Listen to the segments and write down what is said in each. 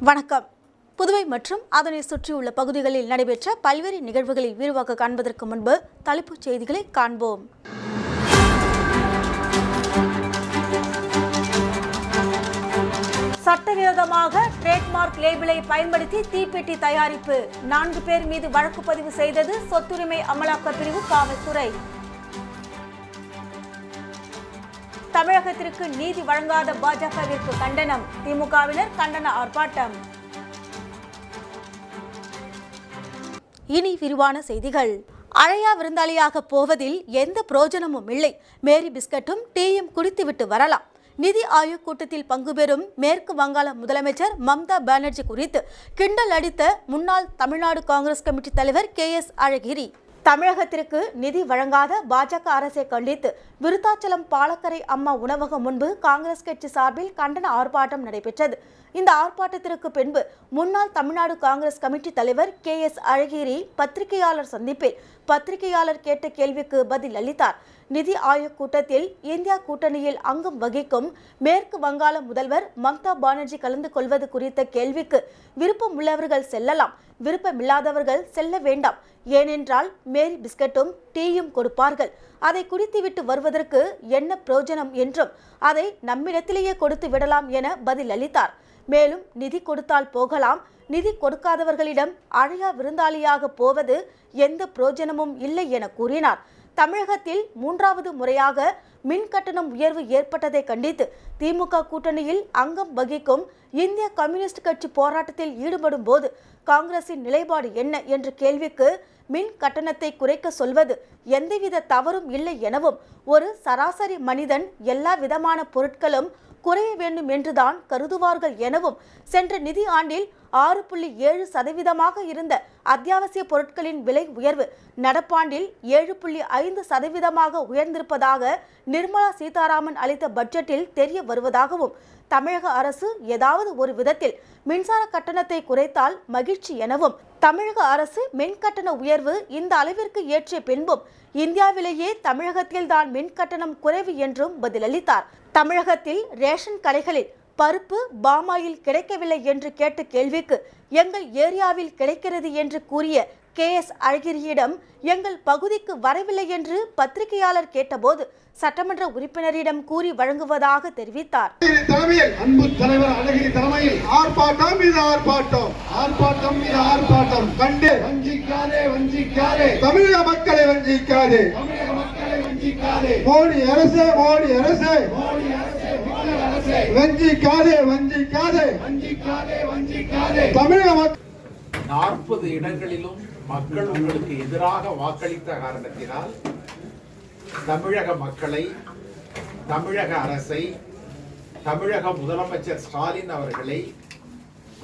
வணக்கம். புதுவை மற்றும் அதனை சுற்றியுள்ள பகுதிகளில் நடைபெற்ற பல்வேறு நிகழ்வுகளை விரிவாக காண்பதற்கு முன்பு தலைப்புச் செய்திகளை காண்போம். சட்டவிரோதமாக ட்ரேட்மார்க் லேபிளை பயன்படுத்தி தீப்பெட்டி தயாரிப்பு 4 பேர் மீது வழக்கு பதிவு செய்தது சொத்துரிமை அமலாக்க பிரிவு காவல்துறை. தமிழகத்திற்கு நீதி வழங்காத பாஜகவிற்கு கண்டனம், திமுகவினர் கண்டன ஆர்ப்பாட்டம். இனி விரிவான செய்திகள். அழையா விருந்தாளியாக போவதில் எந்த பிரயோஜனமும் இல்லை. மேரி பிஸ்கட்டும் டீயும் குடித்துவிட்டு வரலாம். நிதி ஆயோக் கூட்டத்தில் பங்கு பெறும் மேற்கு வங்காள முதலமைச்சர் மம்தா பானர்ஜி குறித்து கிண்டல் அடித்த முன்னாள் தமிழ்நாடு காங்கிரஸ் கமிட்டி தலைவர் KS அழகிரி. தமிழகத்திற்கு நிதி வழங்காத பாஜக அரசை கண்டித்து விருத்தாச்சலம் பாலக்கரை அம்மா உணவகம் முன்பு காங்கிரஸ் கட்சி சார்பில் கண்டன ஆர்ப்பாட்டம் நடைபெற்றது. இந்த ஆர்ப்பாட்டத்திற்கு பின்பு முன்னாள் தமிழ்நாடு காங்கிரஸ் கமிட்டி தலைவர் KS அழகிரி பத்திரிகையாளர் சந்திப்பில் பத்திரிகையாளர் கேட்ட கேள்விக்கு பதில் அளித்தார். நிதி ஆயோக் கூட்டத்தில் இந்தியா கூட்டணியில் அங்கம் வகிக்கும் மேற்கு வங்காள முதல்வர் மம்தா பானர்ஜி கலந்து கொள்வது குறித்த கேள்விக்கு விருப்பம் உள்ளவர்கள் செல்லலாம், விருப்பமில்லாதவர்கள் செல்ல வேண்டாம். ஏனென்றால் மேரி பிஸ்கட்டும் டீயும் கொடுப்பார்கள். அதை குடித்துவிட்டு வருவதற்கு என்ன பிரயோஜனம் என்றும் அதை நம்மிடத்திலேயே கொடுத்து விடலாம் என பதில் அளித்தார். மேலும் நிதி கொடுத்தால் போகலாம், நிதி கொடுக்காதவர்களிடம் அழையா விருந்தாளியாக போவது எந்த பிரயோஜனமும் இல்லை என கூறினார். தமிழகத்தில் 3வது முறையாக மின் கட்டணம் உயர்வு ஏற்பட்டதை கண்டித்து திமுக கூட்டணியில் அங்கம் வகிக்கும் இந்திய கம்யூனிஸ்ட் கட்சி போராட்டத்தில் ஈடுபடும் போது காங்கிரசின் நிலைப்பாடு என்ன என்ற கேள்விக்கு மின் கட்டணத்தை குறைக்க சொல்வது எந்தவித தவறும் இல்லை எனவும் ஒரு சராசரி மனிதன் எல்லா விதமான பொருட்களும் குறைய வேண்டும் என்றுதான் கருதுவார்கள் எனவும் சென்ற நிதி ஆண்டில் 6.7% இருந்த அத்தியாவசிய பொருட்களின் விலை உயர்வு நடப்பாண்டில் 7.5% உயர்ந்திருப்பதாக நிர்மலா சீதாராமன் அளித்த பட்ஜெட்டில் தெரிய வருவதாகவும் தமிழக அரசு ஏதாவது ஒரு விதத்தில் மின்சார கட்டணத்தை குறைத்தால் மகிழ்ச்சி எனவும் தமிழக அரசு மின் கட்டண உயர்வு இந்த அளவிற்கு ஏற்றிய பின்பும் இந்தியாவிலேயே தமிழகத்தில் தான் மின் கட்டணம் குறைவு என்றும் பதிலளித்தார். தமிழகத்தில் ரேஷன் கடைகளில் பருப்பு பாமாயில் கிடைக்கவில்லை என்று கேட்ட கேள்விக்கு எங்கள் ஏரியாவில் கிடைக்கிறது என்று கூறிய KS அழகிரியிடம் எங்கள் பகுதிக்கு வரவில்லை என்று பத்திரிகையாளர் கேட்டபோது சட்டமன்ற உறுப்பினரிடம் கூறி வழங்குவதாக தெரிவித்தார். அன்பு தலைவர் அழகிரி தலைமையில் ஆர்ப்பாட்டம் மீது ஆர்ப்பாட்டம், ஆர்ப்பாட்டம் மீது ஆர்ப்பாட்டம் கண்டு வஞ்சிக்காதே, வஞ்சிக்காதே, தமிழக மக்களை வஞ்சிக்காதே, தமிழக மக்களை வஞ்சிக்காதே, மோடி அரசே, மோடி அரசே, மோடி அரசே, அரசே, வஞ்சிக்காதே, வஞ்சிக்காதே, வஞ்சிக்காதே, வஞ்சிக்காதே, தமிழக மக்கள் 40 இடங்களிலும் மக்கள் உங்களுக்கு எதிராக வாக்களித்த காரணத்தினால் தமிழக மக்களை, தமிழக அரசை, தமிழக முதலமைச்சர் ஸ்டாலின் அவர்களை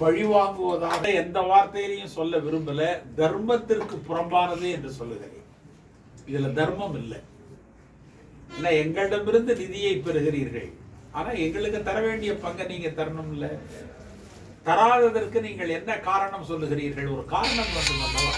பழிவாங்குவதாக எந்த வார்த்தையிலையும் சொல்ல விரும்பல. தர்மத்திற்கு புறம்பானது என்று சொல்லுகிறேன். இதுல தர்மம் இல்லை. எங்களிடமிருந்து நிதியை பெறுகிறீர்கள், ஆனா எங்களுக்கு தர வேண்டிய பங்கை நீங்க தரணும் இல்ல. தராததற்கு நீங்கள் என்ன காரணம் சொல்லுகிறீர்கள்? ஒரு காரணம் மட்டுமல்லவா?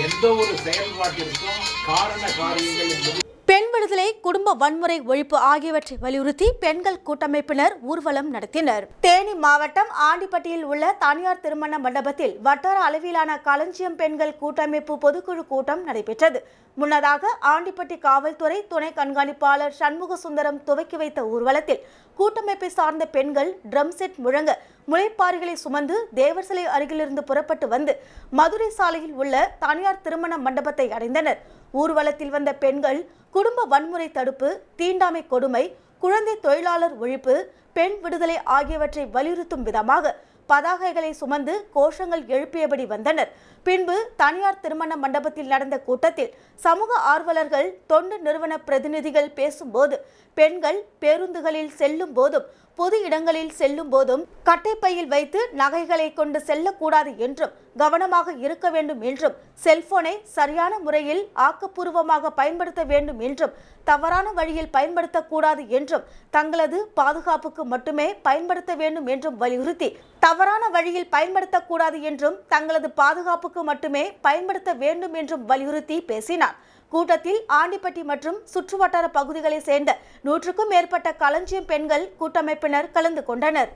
எந்த ஒரு செயல்பாட்டிற்கும் காரண காரியங்கள் என்பது. பெண் விடுதலை, குடும்ப வன்முறை ஒழிப்பு ஆகியவற்றை வலியுறுத்தி பெண்கள் கூட்டமைப்பினர் ஊர்வலம் நடத்தினர். தேனி மாவட்டம் ஆண்டிப்பட்டியில் உள்ள தனியார் திருமண மண்டபத்தில் வட்டார அளவிலான களஞ்சியம் பெண்கள் கூட்டமைப்பு பொதுக்குழு கூட்டம் நடைபெற்றது. முன்னதாக ஆண்டிப்பட்டி காவல்துறை துணை கண்காணிப்பாளர் சண்முக சுந்தரம் துவக்கி வைத்த ஊர்வலத்தில் கூட்டமைப்பை சார்ந்த பெண்கள் ட்ரம் செட் முழங்க முளைப்பாரிகளை சுமந்து தேவர் சிலை அருகிலிருந்து புறப்பட்டு வந்து மதுரை சாலையில் உள்ள தனியார் திருமண மண்டபத்தை அடைந்தனர். ஊர்வலத்தில் வந்த பெண்கள் குடும்ப வன்முறை தடுப்பு, தீண்டாமை கொடுமை, குழந்தை தொழிலாளர் ஒழிப்பு, பெண் விடுதலை ஆகியவற்றை வலியுறுத்தும் விதமாக பதாகைகளை சுமந்து கோஷங்கள் எழுப்பியபடி வந்தனர். பின்பு தனியார் திருமண மண்டபத்தில் நடந்த கூட்டத்தில் சமூக ஆர்வலர்கள், தொண்டு நிறுவன பிரதிநிதிகள் பேசும்போது பெண்கள் பேருந்துகளில் செல்லும் போதும் பொது இடங்களில் செல்லும் போதும் கட்டைப்பையில் வைத்து நகைகளை கொண்டு செல்லக்கூடாது என்றும் கவனமாக இருக்க வேண்டும் என்றும் செல்போனை சரியான முறையில் ஆக்கப்பூர்வமாக பயன்படுத்த வேண்டும் என்றும் தவறான வழியில் பயன்படுத்தக்கூடாது என்றும் தங்களது பாதுகாப்புக்கு மட்டுமே பயன்படுத்த வேண்டும் என்றும் வலியுறுத்தி தவறான வழியில் பயன்படுத்தக்கூடாது என்றும் தங்களது பாதுகாப்புக்கு மட்டுமே பயன்படுத்த வேண்டும் என்றும் வலியுறுத்தி பேசினார். கூட்டத்தில் ஆண்டிப்பட்டி மற்றும் சுற்றுவட்டார பகுதிகளை சேர்ந்த 100க்கும் மேற்பட்ட களஞ்சியம் பெண்கள் கூட்டமைப்பினர் கலந்து கொண்டனர்.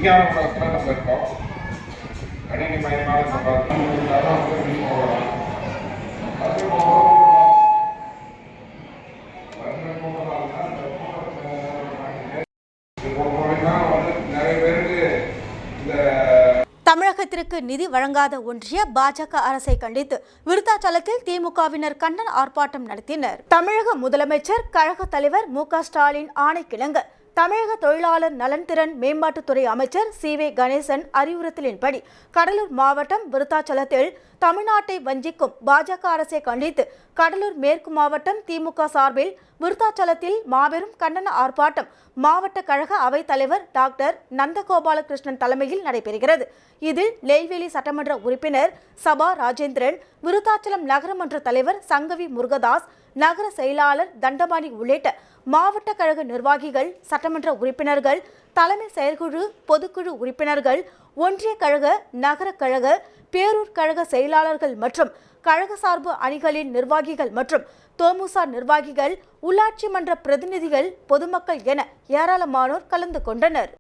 ஈஸியான உலகத்தில் நம்ம இருக்கோம். கணினிமயமான நிறைய பேருக்கு இந்த தமிழகத்திற்கு நிதி வழங்காத ஒன்றிய பாஜக அரசை கண்டித்து விருத்தாச்சலத்தில் திமுகவினர் கண்டன ஆர்ப்பாட்டம் நடத்தினர். தமிழக முதலமைச்சர் கழக தலைவர் மு.க. ஸ்டாலின் ஆணைக்கிணங்க தமிழக தொழிலாளர் நலன்திறன் மேம்பாட்டுத்துறை அமைச்சர் சி.வே. கணேசன் அறிவுறுத்தலின்படி கடலூர் மாவட்டம் விருத்தாச்சலத்தில் தமிழ்நாட்டை வஞ்சிக்கும் பாஜக அரசை கண்டித்து கடலூர் மேற்கு மாவட்டம் திமுக சார்பில் விருத்தாச்சலத்தில் மாபெரும் கண்டன ஆர்ப்பாட்டம் மாவட்ட கழக அவைத் தலைவர் டாக்டர் நந்தகோபாலகிருஷ்ணன் தலைமையில் நடைபெறுகிறது. இதில் நெய்வேலி சட்டமன்ற உறுப்பினர் சபா ராஜேந்திரன், விருத்தாச்சலம் நகரமன்ற தலைவர் சங்கவி முருகதாஸ், நகர செயலாளர் தண்டபாணி உள்ளிட்ட மாவட்ட கழக நிர்வாகிகள், சட்டமன்ற உறுப்பினர்கள், தலைமை செயற்குழு, பொதுக்குழு உறுப்பினர்கள், ஒன்றிய கழக, நகர கழக, பேரூர் கழக செயலாளர்கள் மற்றும் கழக சார்பு அணிகளின் நிர்வாகிகள் மற்றும் தோமுசா நிர்வாகிகள், உள்ளாட்சி மன்ற பிரதிநிதிகள், பொதுமக்கள் என ஏராளமானோர் கலந்து கொண்டனர்.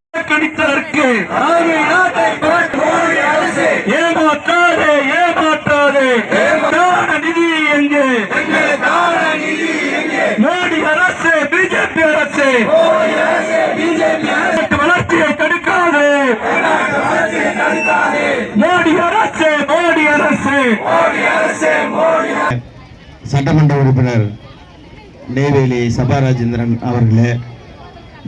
மோடி அரசு, பிஜேபி அரசு வளர்ச்சியை தடுக்காது. மோடி அரசு, மோடி அரசு. சட்டமன்ற உறுப்பினர் நெய்வேலி சபா ராஜேந்திரன் அவர்களே,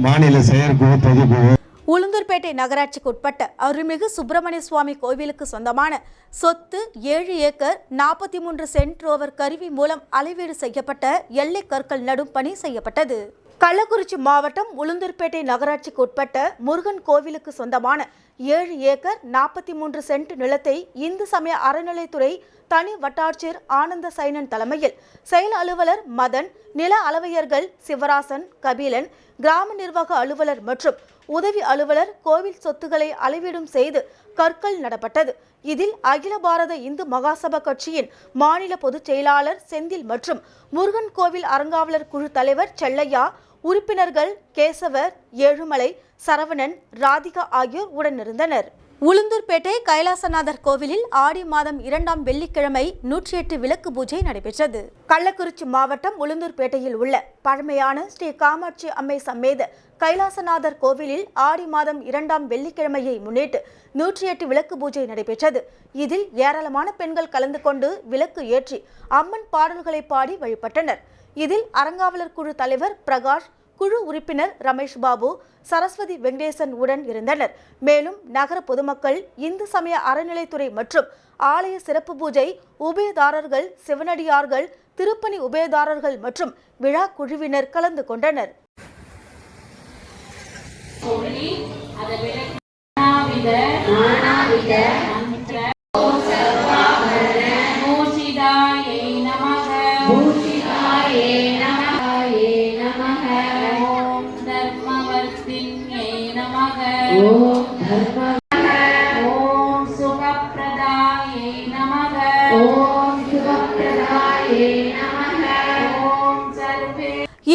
மாநில செயற்குழு, பொதுக்குழு, உளுந்தூர்பேட்டை நகராட்சிக்கு உட்பட்ட அருள்மிகு சுப்பிரமணிய சுவாமி கோவிலுக்கு சொந்தமான சொத்து 7 ஏக்கர் 43 சென்ட் ரோவர் கருவி மூலம் அளவீடு செய்யப்பட்ட எல்லை கற்கள் நடும் பணி செய்யப்பட்டது. கள்ளக்குறிச்சி மாவட்டம் உளுந்தூர்பேட்டை நகராட்சிக்கு உட்பட்ட முருகன் கோவிலுக்கு சொந்தமான 7 ஏக்கர் 43 சென்ட் நிலத்தை இந்து சமய அறநிலைத்துறை தனி வட்டாட்சியர் ஆனந்த சைனன் தலைமையில் செயல் அலுவலர் மதன், நில அளவையர்கள் சிவராசன், கபிலன், கிராம நிர்வாக அலுவலர் மற்றும் உதவி அலுவலர் கோவில் சொத்துக்களை அளவீடும் செய்து கற்கள் நடப்பட்டது. இதில் அகில பாரத இந்து மகாசபா கட்சியின் மாநில பொதுச் செயலாளர் செந்தில் மற்றும் முருகன் கோவில் அறங்காவலர் குழு தலைவர் செல்லையா, உறுப்பினர்கள் கேசவர், ஏழுமலை, சரவணன், ராதிகா ஆகியோர் உடனிருந்தனர். உளுந்தூர்பேட்டை கைலாசநாதர் கோவிலில் ஆடி மாதம் 2ஆம் வெள்ளிக்கிழமை 108 விளக்கு பூஜை நடைபெற்றது. கள்ளக்குறிச்சி மாவட்டம் உளுந்தூர்பேட்டையில் உள்ள பழமையான ஸ்ரீ காமாட்சி அம்மை சம்மேத கைலாசநாதர் கோவிலில் ஆடி மாதம் 2ஆம் வெள்ளிக்கிழமையை முன்னிட்டு 108 விளக்கு பூஜை நடைபெற்றது. இதில் ஏராளமான பெண்கள் கலந்து கொண்டு விளக்கு ஏற்றி அம்மன் பாடல்களை பாடி வழிபட்டனர். இதில் அறங்காவலர் குழு தலைவர் பிரகாஷ், குழு உறுப்பினர் ரமேஷ் பாபு, சரஸ்வதி வெங்கடேசன் உடன் இருந்தனர். மேலும் நகர பொதுமக்கள், இந்து சமய அறநிலைத்துறை மற்றும் ஆலய சிறப்பு பூஜை உபயதாரர்கள், சிவனடியார்கள், திருப்பணி உபயதாரர்கள் மற்றும் விழா குழுவினர் கலந்து கொண்டனர்.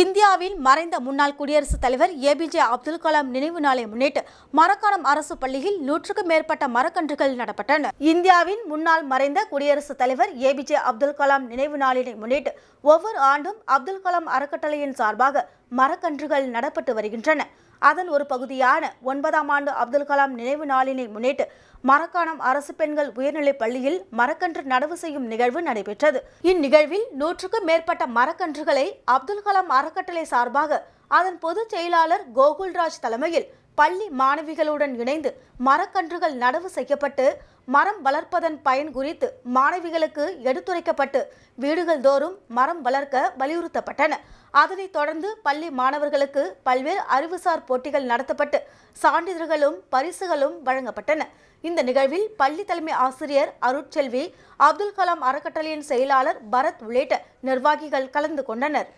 இந்தியாவில் மறைந்த முன்னாள் குடியரசுத் தலைவர் ஏபிஜே அப்துல் கலாம் நினைவு நாளை முன்னிட்டு மரக்காணம் அரசு பள்ளியில் 100க்கும் மேற்பட்ட மரக்கன்றுகள் நடப்பட்டன. இந்தியாவின் முன்னாள் மறைந்த குடியரசுத் தலைவர் ஏபிஜே அப்துல் கலாம் நினைவு நாளினை முன்னிட்டு ஒவ்வொரு ஆண்டும் அப்துல் கலாம் அறக்கட்டளையின் சார்பாக மரக்கன்றுகள் நடப்பட்டு வருகின்றன. அதன் ஒரு பகுதியான 9ஆம் ஆண்டு அப்துல் கலாம் நினைவு நாளினை முன்னிட்டு மரக்காணம் அரசு பெண்கள் உயர்நிலைப் பள்ளியில் மரக்கன்று நடவு செய்யும் நிகழ்வு நடைபெற்றது. இந்நிகழ்வில் 100க்கும் மேற்பட்ட மரக்கன்றுகளை அப்துல் கலாம் அறக்கட்டளை சார்பாக அதன் பொதுச் செயலாளர் கோகுல்ராஜ் தலைமையில் பள்ளி மாணவிகளுடன் இணைந்து மரக்கன்றுகள் நடவு செய்யப்பட்டு மரம் வளர்ப்பதன் பயன் குறித்து மாணவிகளுக்கு எடுத்துரைக்கப்பட்டு வீடுகள் தோறும் மரம் வளர்க்க வலியுறுத்தப்பட்டன. அதனைத் தொடர்ந்து பள்ளி மாணவர்களுக்கு பல்வேறு அறிவுசார் போட்டிகள் நடத்தப்பட்டு சான்றிதழ்களும் பரிசுகளும் வழங்கப்பட்டன. இந்த நிகழ்வில் பள்ளி தலைமை ஆசிரியர் அருட்செல்வி, அப்துல் கலாம் அறக்கட்டளையின் செயலாளர் பரத் உள்ளிட்ட நிர்வாகிகள் கலந்து கொண்டனர்.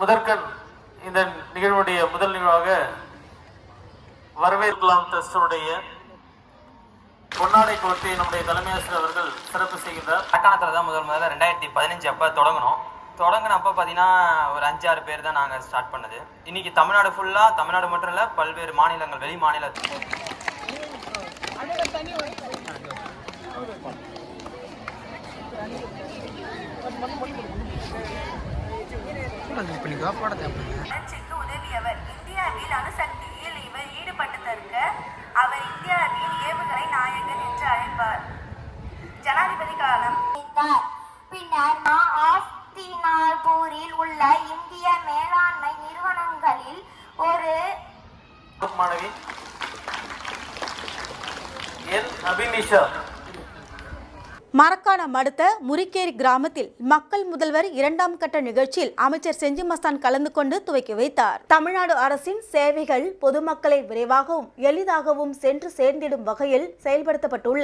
முதற்கண் இந்த நிகழ்வுடைய முதல் நிகழ்வாக வரவேற்கலாம் ட்ரஸ்டுடைய பொன்னாடை கோர்த்தி நம்முடைய தலைமை ஆசிரியர் அவர்கள் சிறப்பு செய்கின்றார். மரக்காணத்தில் தான் முதல்ல 2015 அப்போ தொடங்கினப்போ பார்த்தீங்கன்னா ஒரு 5-6 பேர் தான் நாங்கள் ஸ்டார்ட் பண்ணது. இன்னைக்கு தமிழ்நாடு ஃபுல்லாக, தமிழ்நாடு மட்டும் இல்லை, பல்வேறு மாநிலங்கள், வெளி மாநில உதவியவர். இந்தியாவில் அணுசக்தியில் இவர் ஈடுபட்டதற்கு அவர் இந்தியாவின் ஏவுகணை நாயகன் என்று அழைப்பார். ஜனாதிபதி காலம். பின்னர் நாகூரில் உள்ள இந்திய மேலாண்மை நிறுவனங்களில் ஒரு மாணவி எல் அபினிஷா. மரக்காணம் அடுத்த முரிக்கேரி கிராமத்தில் மக்கள் முதல்வர் 2ஆம் கட்ட நிகழ்ச்சியில் அமைச்சர் செஞ்சி மஸ்தான் கலந்து கொண்டு துவக்கி வைத்தார். தமிழ்நாடு அரசின் சேவைகள் பொதுமக்களை விரைவாகவும் எளிதாகவும் சென்று சேர்ந்திடும் வகையில் செயல்படுத்தப்பட்டுள்ள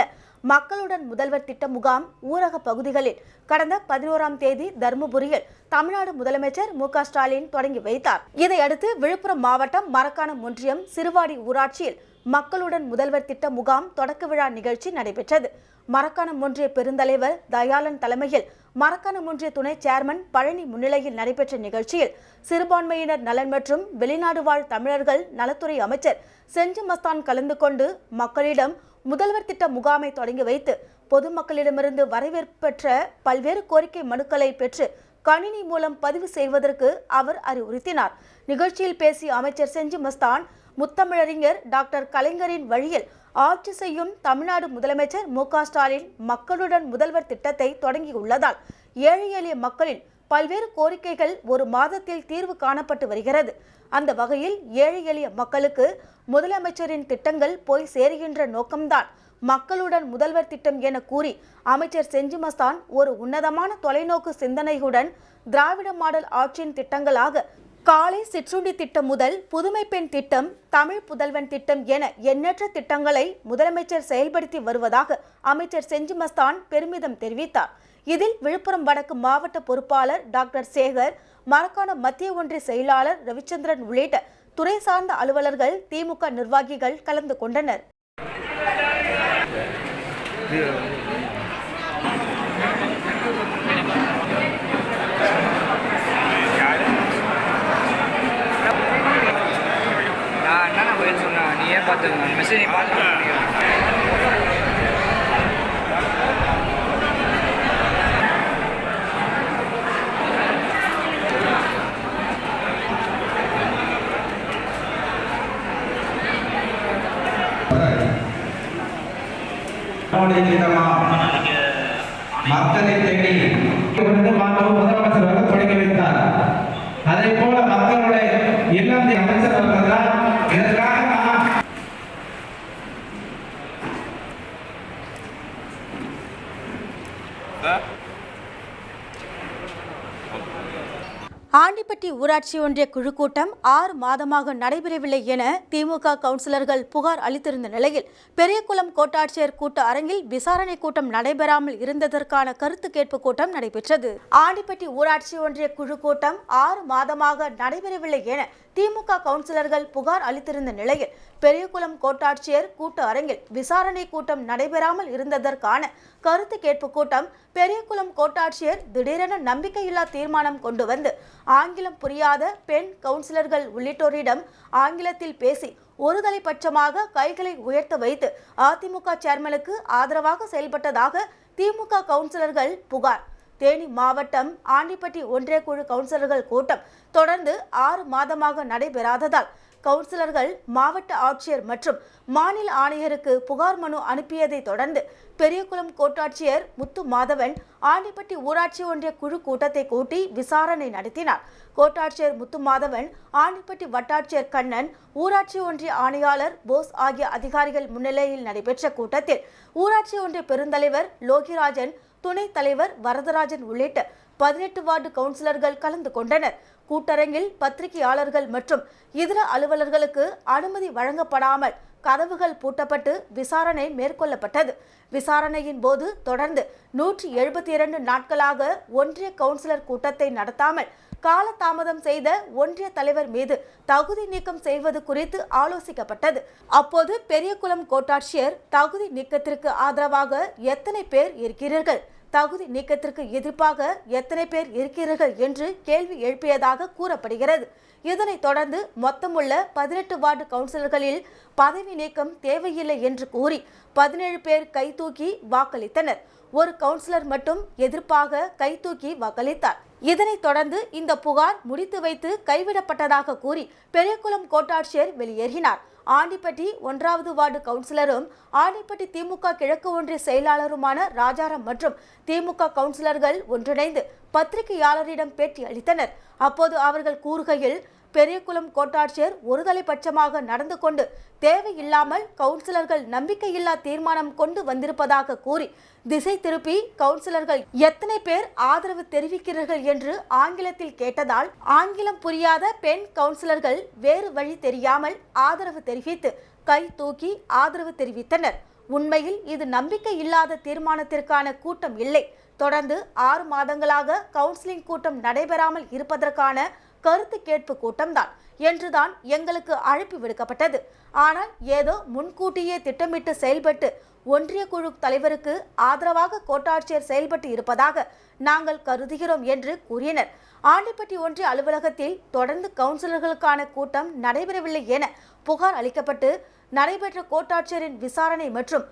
மக்களுடன் முதல்வர் திட்ட முகாம் ஊரக பகுதிகளில் கடந்த 11ஆம் தேதி தருமபுரியில் தமிழ்நாடு முதலமைச்சர் மு.க. ஸ்டாலின் தொடங்கி வைத்தார். இதையடுத்து விழுப்புரம் மாவட்டம் மரக்காணம் ஒன்றியம் சிறுவாடி ஊராட்சியில் மக்களுடன் முதல்வர் திட்ட முகாம் தொடக்க விழா நிகழ்ச்சி நடைபெற்றது. மரக்காணம் ஒன்றிய பெருந்தலைவர் தயாளன் தலைமையில் மரக்காணம் ஒன்றிய துணை சேர்மன் பழனி முன்னிலையில் நடைபெற்ற நிகழ்ச்சியில் சிறுபான்மையினர் நலன் மற்றும் வெளிநாடு வாழ் தமிழர்கள் நலத்துறை அமைச்சர் செஞ்சி மஸ்தான் கலந்து கொண்டு மக்களிடம் முதல்வர் திட்ட முகாமை தொடங்கி வைத்து பொதுமக்களிடமிருந்து வரவேற்பு பெற்ற பல்வேறு கோரிக்கை மனுக்களை பெற்று கணினி மூலம் பதிவு செய்வதற்கு அவர் அறிவுறுத்தினார். நிகழ்ச்சியில் பேசிய அமைச்சர் செஞ்சி மஸ்தான் முத்தமிழறிஞர் டாக்டர் கலைஞரின் வழியில் ஆட்சி செய்யும் தமிழ்நாடு முதலமைச்சர் மு.க. ஸ்டாலின் மக்களுடன் முதல்வர் திட்டத்தை தொடங்கியுள்ளதால் ஏழை எளிய மக்களின் பல்வேறு கோரிக்கைகள் ஒரு மாதத்தில் தீர்வு காணப்பட்டு வருகிறது. அந்த வகையில் ஏழை எளிய மக்களுக்கு முதலமைச்சரின் திட்டங்கள் போய் சேருகின்ற நோக்கம்தான் மக்களுடன் முதல்வர் திட்டம் என கூறி அமைச்சர் செஞ்சி மஸ்தான் ஒரு உன்னதமான தொலைநோக்கு சிந்தனையுடன் திராவிட மாடல் ஆட்சியின் திட்டங்களாக காலை சிற்றுண்டி திட்டம் முதல் புதுமை பெண் திட்டம், தமிழ் புதல்வன் திட்டம் என எண்ணற்ற திட்டங்களை முதலமைச்சர் செயல்படுத்தி வருவதாக அமைச்சர் செஞ்சி மஸ்தான் பெருமிதம் தெரிவித்தார். இதில் விழுப்புரம் வடக்கு மாவட்ட பொறுப்பாளர் டாக்டர் சேகர், மரக்காணம் மத்திய ஒன்றிய செயலாளர் ரவிச்சந்திரன் உள்ளிட்ட துறை சார்ந்த அலுவலர்கள், திமுக நிர்வாகிகள் கலந்து கொண்டனர். மக்களை தேடி முதலமைச்சர் தொடங்கி வைத்தார். அதே போல மக்களுடைய இல்லம் அமைச்சர் அவர்கள் இதற்காக ஆண்டிப்பட்டி ஊராட்சி ஒன்றிய குழு கூட்டம் 6 மாதமாக நடைபெறவில்லை என திமுக கவுன்சிலர்கள் புகார் அளித்திருந்த நிலையில் பெரியகுளம் கோட்டாட்சியர் கூட்ட அரங்கில் விசாரணை கூட்டம் நடைபெறாமல் இருந்ததற்கான கருத்து கேட்பு கூட்டம் நடைபெற்றது. ஆண்டிப்பட்டி ஊராட்சி ஒன்றிய குழு கூட்டம் 6 மாதமாக நடைபெறவில்லை என திமுக கவுன்சிலர்கள் புகார் அளித்திருந்த நிலையில் பெரியகுளம் கோட்டாட்சியர் கூட்ட அரங்கில் விசாரணை கூட்டம் நடைபெறாமல் இருந்ததற்கான கருத்து கேட்பு கூட்டம் பெரியகுளம் கோட்டாட்சியர் திடீரென நம்பிக்கையில்லா தீர்மானம் கொண்டு வந்து ஆங்கிலம் புரியாத பெண் கவுன்சிலர்கள் உள்ளிட்டோரிடம் ஆங்கிலத்தில் பேசி ஒருதலை பட்சமாக கைகளை உயர்த்த வைத்து அதிமுக சேர்மனுக்கு ஆதரவாக செயல்பட்டதாக திமுக கவுன்சிலர்கள் புகார். தேனி மாவட்டம் ஆண்டிப்பட்டி ஒன்றிய குழு கவுன்சிலர்கள் கூட்டம் தொடர்ந்து 6 மாதமாக நடைபெறாததால் கவுன்சிலர்கள் மாவட்ட ஆட்சியர் மற்றும் மாநில ஆணையருக்கு புகார் மனு அனுப்பியதை தொடர்ந்து பெரியகுளம் கோட்டாட்சியர் முத்து மாதவன் ஆண்டிப்பட்டி ஊராட்சி ஒன்றிய குழு கூட்டத்தை கூட்டி விசாரணை நடத்தினார். கோட்டாட்சியர் முத்து மாதவன், ஆண்டிப்பட்டி வட்டாட்சியர் கண்ணன், ஊராட்சி ஒன்றிய ஆணையாளர் போஸ் ஆகிய அதிகாரிகள் முன்னிலையில் நடைபெற்ற கூட்டத்தில் ஊராட்சி ஒன்றிய பெருந்தலைவர் லோகிராஜன், துணைத் தலைவர் வரதராஜன் உள்ளிட்ட 18 வார்டு கவுன்சிலர்கள் கலந்து கொண்டனர். கூட்டரங்கில் பத்திரிகையாளர்கள் மற்றும் இதர அலுவலர்களுக்கு அனுமதி வழங்கப்படாமல் கதவுகள் பூட்டப்பட்டு விசாரணை மேற்கொள்ளப்பட்டது. விசாரணையின் போது தொடர்ந்து 172 நாட்களாக ஒன்றிய கவுன்சிலர் கூட்டத்தை நடத்தாமல் காலதாமதம் செய்த ஒன்றிய தலைவர் மீது தகுதி நீக்கம் செய்வது குறித்து ஆலோசிக்கப்பட்டது. அப்போது பெரியகுளம் கோட்டாட்சியர், தகுதி நீக்கத்திற்கு ஆதரவாக எத்தனை பேர் இருக்கிறீர்கள்? தகுதி நீக்கத்திற்கு எதிர்ப்பாக எத்தனை பேர் இருக்கிறீர்கள் என்று கேள்வி எழுப்பியதாக கூறப்படுகிறது. இதனைத் தொடர்ந்து மொத்தமுள்ள 18 வார்டு கவுன்சிலர்களில் பதவி நீக்கம் தேவையில்லை என்று கூறி 17 பேர் கைதூக்கி வாக்களித்தனர். ஒரு கவுன்சிலர் மட்டும் எதிர்ப்பாக கைதூக்கி வாக்களித்தார். இதனைத் தொடர்ந்து இந்த புகார் முடித்து வைத்து கைவிடப்பட்டதாக கூறி பெரியகுளம் கோட்டாட்சியர் வெளியேறினார். ஆண்டிப்பட்டி 1வது வார்டு கவுன்சிலரும் ஆண்டிப்பட்டி திமுக கிழக்கு ஒன்றிய செயலாளருமான ராஜாராம் மற்றும் திமுக கவுன்சிலர்கள் ஒன்றிணைந்து பத்திரிகையாளரிடம் பேட்டி அளித்தனர். அப்போது அவர்கள் கூறுகையில், பெரியகுளம் கோட்டாட்சியர் ஒருதலைபட்சமாக நடந்து கொண்டு தேவையில்லாமல் கவுன்சிலர்கள் நம்பிக்கையில்லா தீர்மானம் கொண்டு வந்திருப்பதாக கூறி திசை திருப்பி கவுன்சிலர்கள் எத்தனை பேர் ஆதரவு தெரிவிக்கிறார்கள் என்று ஆங்கிலத்தில் கேட்டதால் ஆங்கிலம் புரியாத பெண் கவுன்சிலர்கள் வேறு வழி தெரியாமல் ஆதரவு தெரிவித்து கை தூக்கி ஆதரவு தெரிவித்தனர். உண்மையில் இது நம்பிக்கை இல்லாத தீர்மானத்திற்கான கூட்டம் இல்லை. தொடர்ந்து 6 மாதங்களாக கவுன்சிலிங் கூட்டம் நடைபெறாமல் இருப்பதற்கான கருத்து கேட்பு கூட்டம்தான் என்றுதான் எங்களுக்கு அழைப்பு விடுக்கப்பட்டது. ஆனால் ஏதோ முன்கூட்டியே திட்டமிட்டு செயல்பட்டு ஒன்றிய குழு தலைவருக்கு ஆதரவாக கோட்டாட்சியர் செயல்பட்டு இருப்பதாக நாங்கள் கருதுகிறோம் என்று கூறினர். ஆண்டிப்பட்டி ஒன்றிய அலுவலகத்தில் தொடர்ந்து கவுன்சிலர்களுக்கான கூட்டம் நடைபெறவில்லை என புகார் அளிக்கப்பட்டு நடைபெற்ற கோட்டாட்சியரின் விசாரணை மற்றும்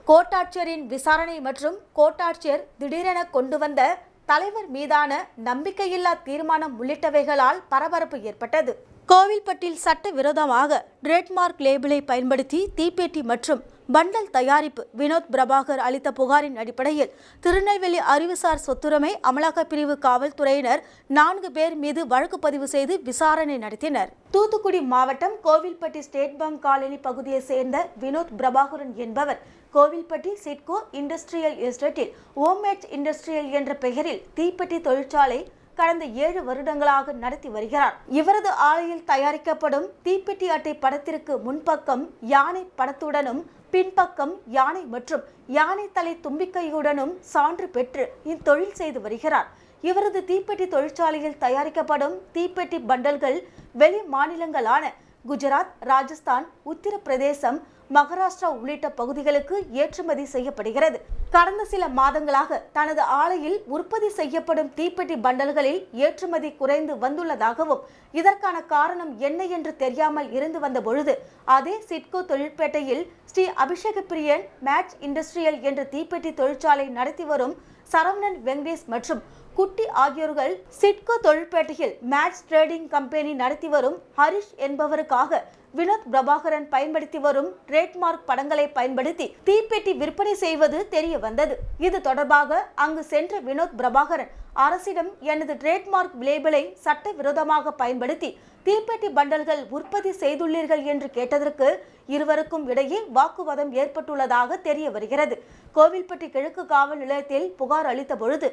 கோட்டாட்சியர் திடீரென கொண்டு வந்த தலைவர் மீதான நம்பிக்கையில்லா தீர்மானம் உள்ளிட்டவைகளால் பரபரப்பு ஏற்பட்டது. கோவில்பட்டியில் சட்டவிரோதமாக ட்ரேட்மார்க் லேபிளை பயன்படுத்தி தீப்பெட்டி மற்றும் பண்டல் தயாரிப்பு வினோத் பிரபாகர் அளித்த புகாரின் அடிப்படையில் திருநெல்வேலி அறிவுசார் சொத்துரிமை அமலாக்க பிரிவு காவல்துறையினர் 4 பேர் மீது வழக்கு பதிவு செய்து விசாரணை நடத்தினர். தூத்துக்குடி மாவட்டம் கோவில்பட்டி ஸ்டேட் பேங்க் காலனி பகுதியை சேர்ந்த வினோத் பிரபாகரன் என்பவர் கோவில்பட்டி சிட்கோ இண்டஸ்ட்ரியல் எஸ்டேட்டில் ஓம்மேட் இண்டஸ்ட்ரியல் என்ற பெயரில் தீப்பெட்டி தொழிற்சாலை கடந்த 7 வருடங்களாக நடத்தி வருகிறார். இவரது ஆலையில் தயாரிக்கப்படும் தீப்பெட்டி அட்டை படத்திற்கு முன்பக்கம் யானை படத்துடனும் பின்பக்கம் யானை மற்றும் யானை தலை தும்பிக்கையுடனும் சான்று பெற்று இத்தொழில் செய்து வருகிறார். இவரது தீப்பெட்டி தொழிற்சாலையில் தயாரிக்கப்படும் தீப்பெட்டி பண்டல்கள் வெளி மாநிலங்களான குஜராத், ராஜஸ்தான், உத்தரப்பிரதேசம், மகாராஷ்டிரா உள்ளிட்ட பகுதிகளுக்கு ஏற்றுமதி செய்யப்படுகிறது. கடந்த சில மாதங்களாக தனது ஆலையில் உற்பத்தி செய்யப்படும் தீப்பெட்டி பண்டல்களில் ஏற்றுமதி குறைந்து வந்துள்ளதாகவும் இதற்கான காரணம் என்ன என்று தெரியாமல் இருந்து வந்த பொழுது அதே சிட்கோ தொழிற்பேட்டையில் ஸ்ரீ அபிஷேக பிரியன் மேட்ச் இண்டஸ்ட்ரியல் என்ற தீப்பெட்டி தொழிற்சாலை நடத்தி வரும் சரவணன் வெங்கடேஷ் மற்றும் குட்டி ஆகியோர்கள் சிட்கோ தொழிற்பேட்டையில் மேட்ச் ட்ரேடிங் கம்பெனி நடத்தி வரும் ஹரிஷ் என்பவருக்காக வினோத் பிரபாகரன் பயன்படுத்தி வரும் ட்ரேட்மார்க் படங்களை பயன்படுத்தி தீப்பெட்டி விற்பனை செய்வது தெரிய வந்தது. இது தொடர்பாக அங்கு சென்ற வினோத் பிரபாகரன் அரசிடம் எனது ட்ரேட்மார்க் லேபிளை சட்டவிரோதமாக பயன்படுத்தி தீப்பெட்டி பண்டல்கள் உற்பத்தி செய்துள்ளீர்கள் என்று கேட்டதற்கு இருவருக்கும் இடையே வாக்குவாதம் ஏற்பட்டுள்ளதாக தெரிய வருகிறது. கோவில்பட்டி கிழக்கு காவல் நிலையத்தில் புகார் அளித்த பொழுது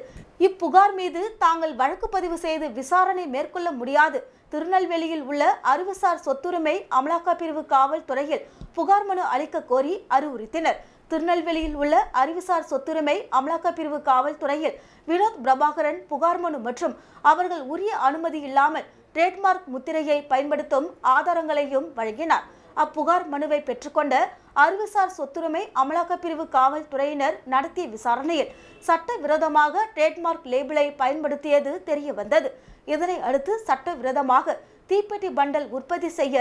இப்புகார் மீது தாங்கள் வழக்கு பதிவு செய்து விசாரணை மேற்கொள்ள முடியாது. திருநெல்வேலியில் உள்ள அறிவுசார் சொத்துரிமை அமலாக்க பிரிவு காவல்துறையில் புகார் மனு அளிக்க கோரி அறிவுறுத்தினர். திருநெல்வேலியில் உள்ள அறிவுசார் சொத்துரிமை அமலாக்க பிரிவு காவல்துறையில் வினோத் பிரபாகரன் புகார் மனு மற்றும் அவர்கள் உரிய அனுமதி இல்லாமல் ட்ரேட்மார்க் முத்திரையை பயன்படுத்தும் ஆதாரங்களையும் வழங்கினார். அப்புகார் மனுவை பெற்றுக்கொண்ட அறிவுசார் சொத்துரிமை அமலாக்க பிரிவு காவல்துறையினர் நடத்திய விசாரணையில் சட்டவிரோதமாக ட்ரேட்மார்க் லேபிளை பயன்படுத்தியது தெரிய வந்தது. இதனை அடுத்து சட்டவிரோதமாக தீப்பெட்டி பண்டல் உற்பத்தி செய்ய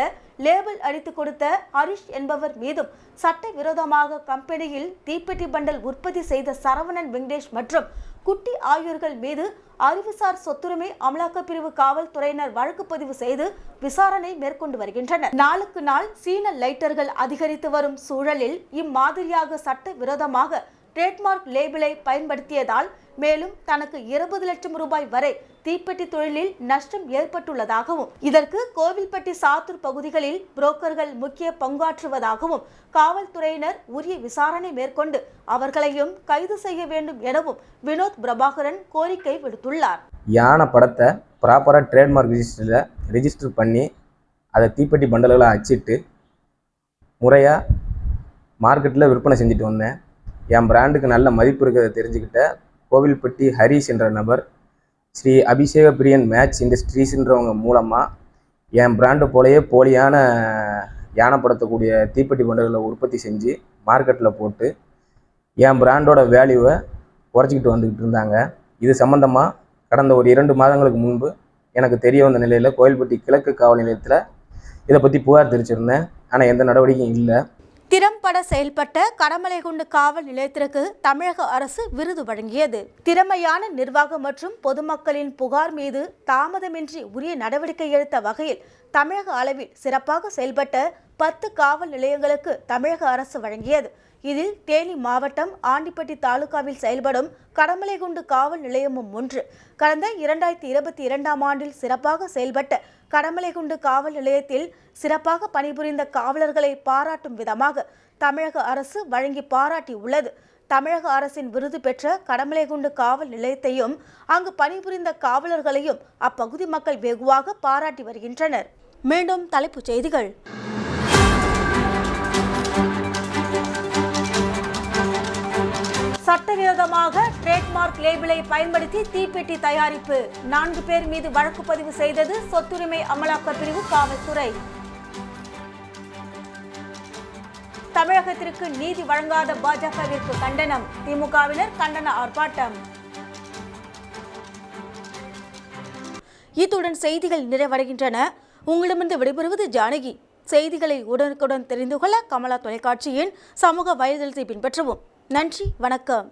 லேபிள் அடித்து கொடுத்த ஹரிஷ் என்பவர் மீதும் சட்டவிரோதமாக கம்பெனியில் தீப்பெட்டி பண்டல் உற்பத்தி செய்த சரவணன் வெங்கடேஷ் மற்றும் குட்டி ஆகியோர்கள் மீது அறிவுசார் சொத்துரிமை அமலாக்க பிரிவு காவல்துறையினர் வழக்கு பதிவு செய்து விசாரணை மேற்கொண்டு வருகின்றனர். நாளுக்கு நாள் சீன லைட்டர்கள் அதிகரித்து வரும் சூழலில் இம்மாதிரியாக சட்டவிரோதமாக ட்ரேட்மார்க் லேபிளை பயன்படுத்தியதால் மேலும் தனக்கு 20 லட்சம் ரூபாய் வரை தீப்பெட்டி தொழிலில் நஷ்டம் ஏற்பட்டுள்ளதாகவும் இதற்கு கோவில்பட்டி சாத்தூர் பகுதிகளில் புரோக்கர்கள் முக்கிய பங்காற்றுவதாகவும் காவல்துறையினர் உரிய விசாரணை மேற்கொண்டு அவர்களையும் கைது செய்ய வேண்டும் எனவும் வினோத் பிரபாகரன் கோரிக்கை விடுத்துள்ளார். யானை படத்தை ப்ராப்பராக ட்ரேட்மார்க் ரிஜிஸ்டர் பண்ணி அதை தீப்பெட்டி பண்டல்களை அச்சிட்டு முறையாக மார்க்கெட்டில் விற்பனை செஞ்சுட்டு வந்தேன். என் பிராண்டுக்கு நல்ல மதிப்பு இருக்கிறத தெரிஞ்சுக்கிட்ட கோவில்பட்டி ஹரிஷ் என்ற நபர் ஸ்ரீ அபிஷேக பிரியன் மேட்ச் இண்டஸ்ட்ரீஸ்ன்றவங்க மூலமாக என் பிராண்டு போலயே போலியான யானைப்படுத்தக்கூடிய தீப்பெட்டி பண்டல்களை உற்பத்தி செஞ்சு மார்க்கெட்டில் போட்டு என் பிராண்டோட வேல்யூவை குறைச்சிக்கிட்டு வந்துக்கிட்டு இருந்தாங்க. இது சம்மந்தமாக கடந்த ஒரு 2 மாதங்களுக்கு முன்பு எனக்கு தெரிய வந்த நிலையில் கோயில்பட்டி கிழக்கு காவல் நிலையத்தில் இதை பற்றி புகார் தெரிவிச்சிருந்தேன். ஆனால் எந்த நடவடிக்கையும் இல்லை. திறம்பட செயல்பட்ட கடமலைக்குண்டு காவல் நிலையத்திற்கு தமிழக அரசு விருது வழங்கியது. திறமையான நிர்வாகம் மற்றும் பொதுமக்களின் புகார் மீது தாமதமின்றி உரிய நடவடிக்கை எடுத்த வகையில் தமிழக அளவில் சிறப்பாக செயல்பட்ட 10 காவல் நிலையங்களுக்கு தமிழக அரசு வழங்கியது. இதில் தேனி மாவட்டம் ஆண்டிப்பட்டி தாலுகாவில் செயல்படும் கடமலைக்குண்டு காவல் நிலையமும் ஒன்று. கடந்த 2022ஆம் ஆண்டில் சிறப்பாக செயல்பட்ட கடமலைக்குண்டு காவல் நிலையத்தில் சிறப்பாக பணிபுரிந்த காவலர்களை பாராட்டும் விதமாக தமிழக அரசு வழங்கி பாராட்டியுள்ளது. தமிழக அரசின் விருது பெற்ற கடமலைக்குண்டு காவல் நிலையத்தையும் அங்கு பணிபுரிந்த காவலர்களையும் அப்பகுதி மக்கள் வெகுவாக பாராட்டி வருகின்றனர். மீண்டும் தலைப்புச் செய்திகள். சட்டவிரோதமாக ட்ரேட்மார்க் லேபிளை பயன்படுத்தி தீப்பெட்டி தயாரிப்பு 4 பேர் மீது வழக்கு பதிவு செய்தது சொத்துரிமை அமலாக்க பிரிவு காவல்துறை. தமிழகத்திற்கு நீதி வழங்காத பாஜகவிற்கு கண்டனம். திமுகவினர் கண்டன ஆர்ப்பாட்டம். இத்துடன் செய்திகள் நிறைவடைகின்றன. உங்களிடமிருந்து விடைபெறுவது ஜானகி. செய்திகளை உடனுக்குடன் தெரிந்து கொள்ள கமலா தொலைக்காட்சியின் சமூக வலைதளத்தை பின்பற்றவும். நன்றி, வணக்கம்.